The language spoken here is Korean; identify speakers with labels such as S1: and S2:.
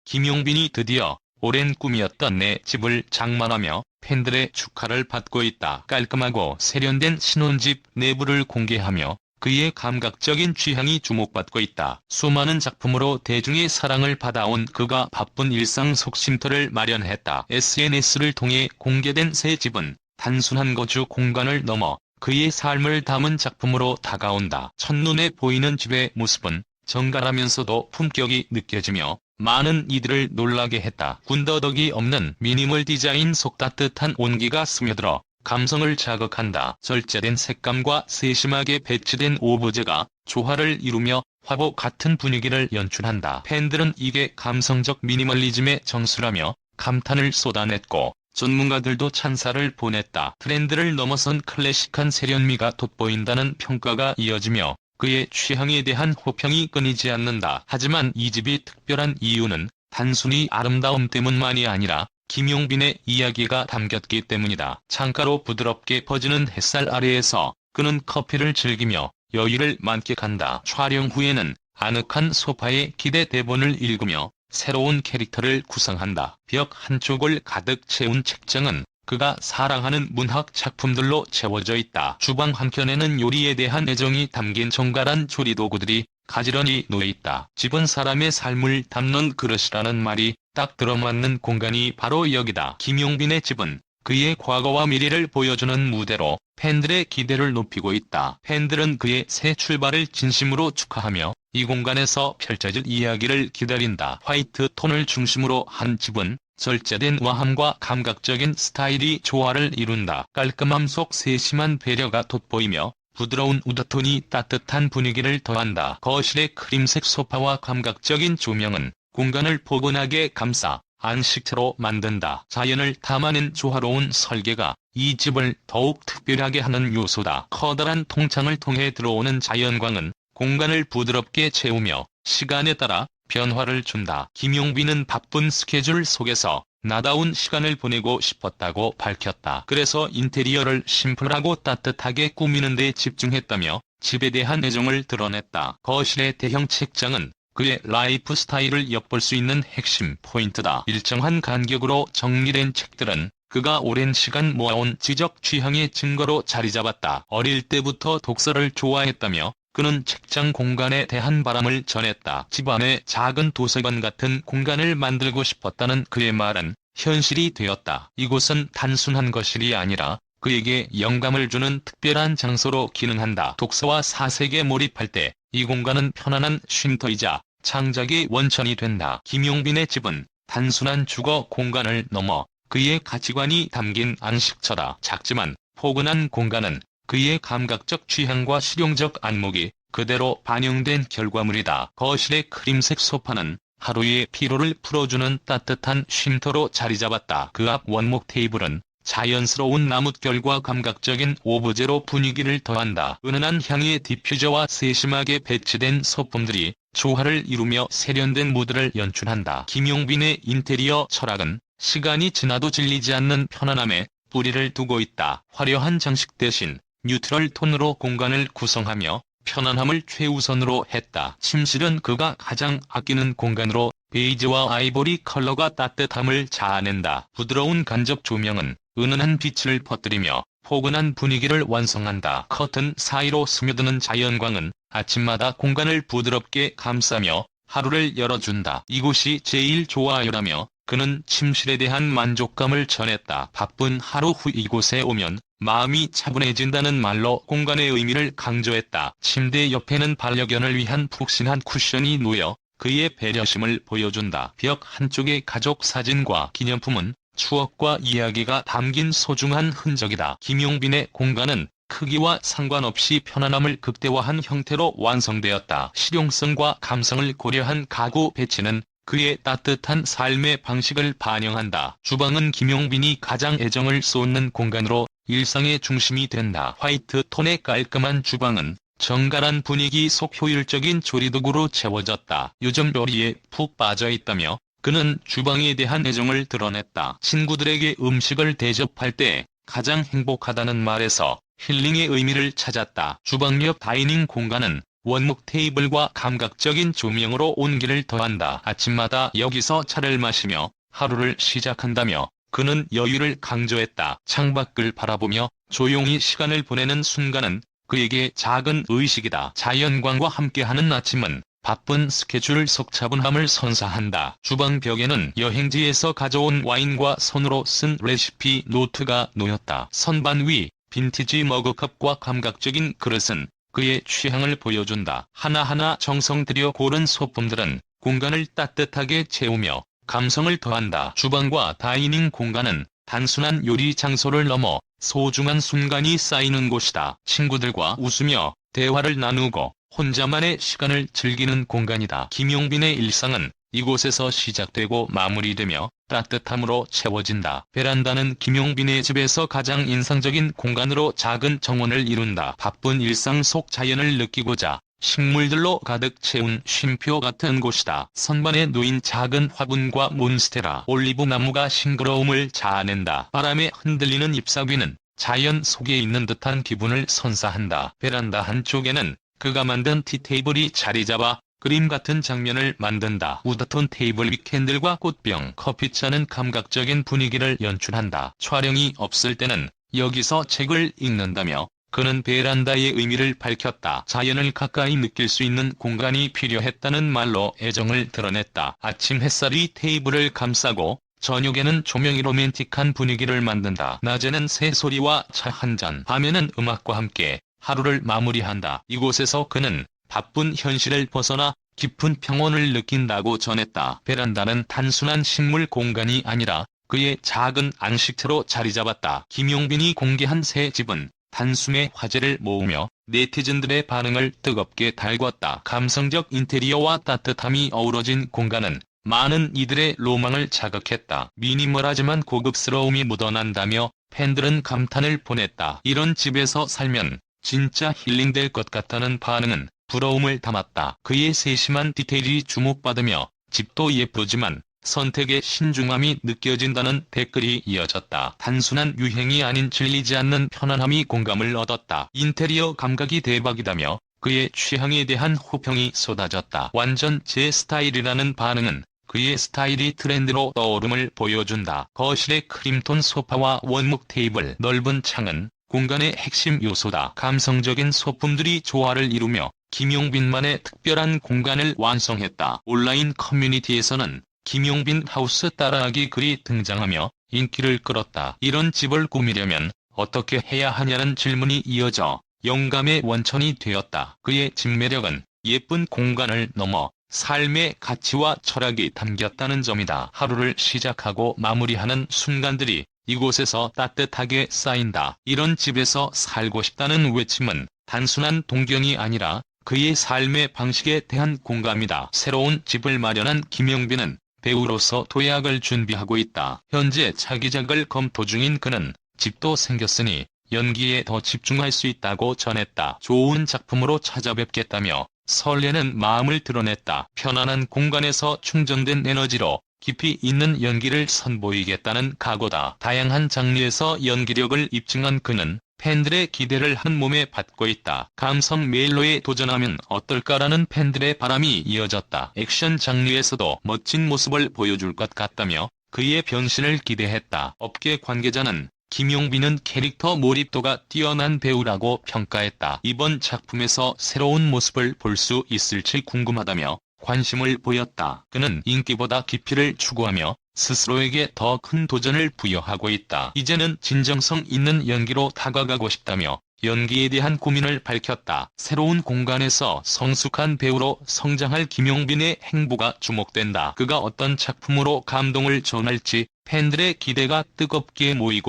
S1: 김용빈이 드디어 오랜 꿈이었던 내 집을 장만하며 팬들의 축하를 받고 있다. 깔끔하고 세련된 신혼집 내부를 공개하며 그의 감각적인 취향이 주목받고 있다. 수많은 작품으로 대중의 사랑을 받아온 그가 바쁜 일상 속 쉼터를 마련했다. SNS를 통해 공개된 새 집은 단순한 거주 공간을 넘어 그의 삶을 담은 작품으로 다가온다. 첫눈에 보이는 집의 모습은 정갈하면서도 품격이 느껴지며 많은 이들을 놀라게 했다. 군더더기 없는 미니멀 디자인 속 따뜻한 온기가 스며들어 감성을 자극한다. 절제된 색감과 세심하게 배치된 오브제가 조화를 이루며 화보 같은 분위기를 연출한다. 팬들은 이게 감성적 미니멀리즘의 정수라며 감탄을 쏟아냈고 전문가들도 찬사를 보냈다. 트렌드를 넘어선 클래식한 세련미가 돋보인다는 평가가 이어지며 그의 취향에 대한 호평이 끊이지 않는다. 하지만 이 집이 특별한 이유는 단순히 아름다움 때문만이 아니라 김용빈의 이야기가 담겼기 때문이다. 창가로 부드럽게 퍼지는 햇살 아래에서 그는 커피를 즐기며 여유를 만끽한다. 촬영 후에는 아늑한 소파에 기대 대본을 읽으며 새로운 캐릭터를 구성한다. 벽 한쪽을 가득 채운 책장은 그가 사랑하는 문학 작품들로 채워져 있다. 주방 한켠에는 요리에 대한 애정이 담긴 정갈한 조리도구들이 가지런히 놓여있다. 집은 사람의 삶을 담는 그릇이라는 말이 딱 들어맞는 공간이 바로 여기다. 김용빈의 집은 그의 과거와 미래를 보여주는 무대로 팬들의 기대를 높이고 있다. 팬들은 그의 새 출발을 진심으로 축하하며 이 공간에서 펼쳐질 이야기를 기다린다. 화이트 톤을 중심으로 한 집은 절제된 와함과 감각적인 스타일이 조화를 이룬다. 깔끔함 속 세심한 배려가 돋보이며 부드러운 우드톤이 따뜻한 분위기를 더한다. 거실의 크림색 소파와 감각적인 조명은 공간을 포근하게 감싸 안식처로 만든다. 자연을 담아낸 조화로운 설계가 이 집을 더욱 특별하게 하는 요소다. 커다란 통창을 통해 들어오는 자연광은 공간을 부드럽게 채우며 시간에 따라 변화를 준다. 김용빈은 바쁜 스케줄 속에서 나다운 시간을 보내고 싶었다고 밝혔다. 그래서 인테리어를 심플하고 따뜻하게 꾸미는 데 집중했다며 집에 대한 애정을 드러냈다. 거실의 대형 책장은 그의 라이프 스타일을 엿볼 수 있는 핵심 포인트다. 일정한 간격으로 정리된 책들은 그가 오랜 시간 모아온 지적 취향의 증거로 자리잡았다. 어릴 때부터 독서를 좋아했다며 그는 책장 공간에 대한 바람을 전했다. 집안에 작은 도서관 같은 공간을 만들고 싶었다는 그의 말은 현실이 되었다. 이곳은 단순한 거실이 아니라 그에게 영감을 주는 특별한 장소로 기능한다. 독서와 사색에 몰입할 때 이 공간은 편안한 쉼터이자 창작의 원천이 된다. 김용빈의 집은 단순한 주거 공간을 넘어 그의 가치관이 담긴 안식처다. 작지만 포근한 공간은 그의 감각적 취향과 실용적 안목이 그대로 반영된 결과물이다. 거실의 크림색 소파는 하루의 피로를 풀어주는 따뜻한 쉼터로 자리잡았다. 그 앞 원목 테이블은 자연스러운 나뭇결과 감각적인 오브제로 분위기를 더한다. 은은한 향의 디퓨저와 세심하게 배치된 소품들이 조화를 이루며 세련된 무드를 연출한다. 김용빈의 인테리어 철학은 시간이 지나도 질리지 않는 편안함에 뿌리를 두고 있다. 화려한 장식 대신 뉴트럴 톤으로 공간을 구성하며 편안함을 최우선으로 했다. 침실은 그가 가장 아끼는 공간으로 베이지와 아이보리 컬러가 따뜻함을 자아낸다. 부드러운 간접 조명은 은은한 빛을 퍼뜨리며 포근한 분위기를 완성한다. 커튼 사이로 스며드는 자연광은 아침마다 공간을 부드럽게 감싸며 하루를 열어준다. 이곳이 제일 좋아요라며 그는 침실에 대한 만족감을 전했다. 바쁜 하루 후 이곳에 오면 마음이 차분해진다는 말로 공간의 의미를 강조했다. 침대 옆에는 반려견을 위한 푹신한 쿠션이 놓여 그의 배려심을 보여준다. 벽 한쪽의 가족 사진과 기념품은 추억과 이야기가 담긴 소중한 흔적이다. 김용빈의 공간은 크기와 상관없이 편안함을 극대화한 형태로 완성되었다. 실용성과 감성을 고려한 가구 배치는 그의 따뜻한 삶의 방식을 반영한다. 주방은 김용빈이 가장 애정을 쏟는 공간으로 일상의 중심이 된다. 화이트 톤의 깔끔한 주방은 정갈한 분위기 속 효율적인 조리도구로 채워졌다. 요즘 요리에 푹 빠져있다며 그는 주방에 대한 애정을 드러냈다. 친구들에게 음식을 대접할 때 가장 행복하다는 말에서 힐링의 의미를 찾았다. 주방 옆 다이닝 공간은 원목 테이블과 감각적인 조명으로 온기를 더한다. 아침마다 여기서 차를 마시며 하루를 시작한다며 그는 여유를 강조했다. 창밖을 바라보며 조용히 시간을 보내는 순간은 그에게 작은 의식이다. 자연광과 함께하는 아침은 바쁜 스케줄 속 차분함을 선사한다. 주방 벽에는 여행지에서 가져온 와인과 손으로 쓴 레시피 노트가 놓였다. 선반 위 빈티지 머그컵과 감각적인 그릇은 그의 취향을 보여준다. 하나하나 정성 들여 고른 소품들은 공간을 따뜻하게 채우며 감성을 더한다. 주방과 다이닝 공간은 단순한 요리 장소를 넘어 소중한 순간이 쌓이는 곳이다. 친구들과 웃으며 대화를 나누고 혼자만의 시간을 즐기는 공간이다. 김용빈의 일상은 이곳에서 시작되고 마무리되며 따뜻함으로 채워진다. 베란다는 김용빈의 집에서 가장 인상적인 공간으로 작은 정원을 이룬다. 바쁜 일상 속 자연을 느끼고자 식물들로 가득 채운 쉼표 같은 곳이다. 선반에 놓인 작은 화분과 몬스테라 올리브 나무가 싱그러움을 자아낸다. 바람에 흔들리는 잎사귀는 자연 속에 있는 듯한 기분을 선사한다. 베란다 한쪽에는 그가 만든 티테이블이 자리 잡아 그림 같은 장면을 만든다. 우드톤 테이블 위 캔들과 꽃병, 커피잔은 감각적인 분위기를 연출한다. 촬영이 없을 때는 여기서 책을 읽는다며 그는 베란다의 의미를 밝혔다. 자연을 가까이 느낄 수 있는 공간이 필요했다는 말로 애정을 드러냈다. 아침 햇살이 테이블을 감싸고 저녁에는 조명이 로맨틱한 분위기를 만든다. 낮에는 새소리와 차 한 잔, 밤에는 음악과 함께 하루를 마무리한다. 이곳에서 그는 바쁜 현실을 벗어나 깊은 평온을 느낀다고 전했다. 베란다는 단순한 식물 공간이 아니라 그의 작은 안식처로 자리 잡았다. 김용빈이 공개한 새 집은 단숨에 화제를 모으며 네티즌들의 반응을 뜨겁게 달궜다. 감성적 인테리어와 따뜻함이 어우러진 공간은 많은 이들의 로망을 자극했다. 미니멀하지만 고급스러움이 묻어난다며 팬들은 감탄을 보냈다. 이런 집에서 살면 진짜 힐링될 것 같다는 반응은 부러움을 담았다. 그의 세심한 디테일이 주목받으며 집도 예쁘지만 선택의 신중함이 느껴진다는 댓글이 이어졌다. 단순한 유행이 아닌 질리지 않는 편안함이 공감을 얻었다. 인테리어 감각이 대박이다며 그의 취향에 대한 호평이 쏟아졌다. 완전 제 스타일이라는 반응은 그의 스타일이 트렌드로 떠오름을 보여준다. 거실의 크림톤 소파와 원목 테이블, 넓은 창은 공간의 핵심 요소다. 감성적인 소품들이 조화를 이루며 김용빈만의 특별한 공간을 완성했다. 온라인 커뮤니티에서는 김용빈 하우스 따라하기 글이 등장하며 인기를 끌었다. 이런 집을 꾸미려면 어떻게 해야 하냐는 질문이 이어져 영감의 원천이 되었다. 그의 집 매력은 예쁜 공간을 넘어 삶의 가치와 철학이 담겼다는 점이다. 하루를 시작하고 마무리하는 순간들이 이곳에서 따뜻하게 쌓인다. 이런 집에서 살고 싶다는 외침은 단순한 동경이 아니라 그의 삶의 방식에 대한 공감이다. 새로운 집을 마련한 김용빈은 배우로서 도약을 준비하고 있다. 현재 차기작을 검토 중인 그는 집도 생겼으니 연기에 더 집중할 수 있다고 전했다. 좋은 작품으로 찾아뵙겠다며 설레는 마음을 드러냈다. 편안한 공간에서 충전된 에너지로 깊이 있는 연기를 선보이겠다는 각오다. 다양한 장르에서 연기력을 입증한 그는 팬들의 기대를 한몸에 받고 있다. 감성 멜로에 도전하면 어떨까라는 팬들의 바람이 이어졌다. 액션 장르에서도 멋진 모습을 보여줄 것 같다며 그의 변신을 기대했다. 업계 관계자는 김용빈은 캐릭터 몰입도가 뛰어난 배우라고 평가했다. 이번 작품에서 새로운 모습을 볼 수 있을지 궁금하다며 관심을 보였다. 그는 인기보다 깊이를 추구하며 스스로에게 더 큰 도전을 부여하고 있다. 이제는 진정성 있는 연기로 다가가고 싶다며 연기에 대한 고민을 밝혔다. 새로운 공간에서 성숙한 배우로 성장할 김용빈의 행보가 주목된다. 그가 어떤 작품으로 감동을 전할지 팬들의 기대가 뜨겁게 모이고